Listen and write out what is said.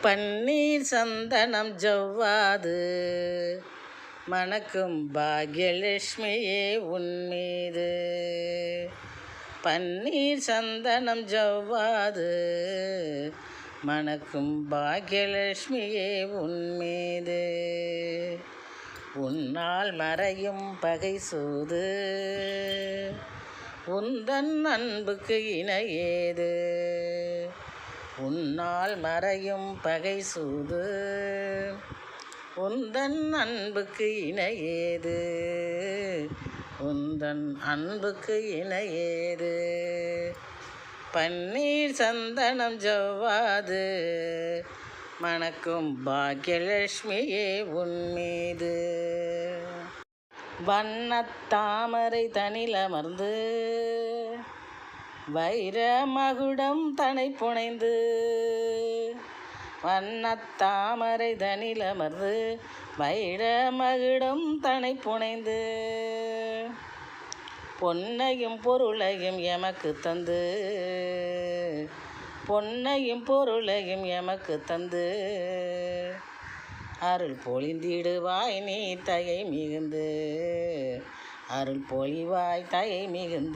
பன்னீர் சந்தனம் ஜவ்வாது மணக்கும் பாக்யலட்சுமியே உன்மீது. பன்னீர் சந்தனம் ஜவ்வாது மணக்கும் பாக்யலட்சுமியே உன்மீது. உன்னால் மறையும் பகை சூது உந்தன் அன்புக்கு இணையேது. உன்னால் மறையும் பகை சூது உந்தன் அன்புக்கு இணையேது. உந்தன் அன்புக்கு இணையேது. பன்னீர் சந்தனம் ஜவ்வாது மணக்கும் பாக்யலட்சுமியே உன்மீது. வண்ணத்தாமரை தனிலமர்ந்து வைர மகுடம் தனை புனைந்து. வண்ணத்தாமரை தனிலமர்ந்து வைர மகுடம் தனை புனைந்து. பொன்னையும் பொருளையும் எமக்கு தந்து. பொன்னையும் பொருளையும் எமக்கு தந்து. அருள் பொழிந்திடுவாய் நீ தயை மிகுந்து. அருள் பொழிவாய் தயை மிகுந்து.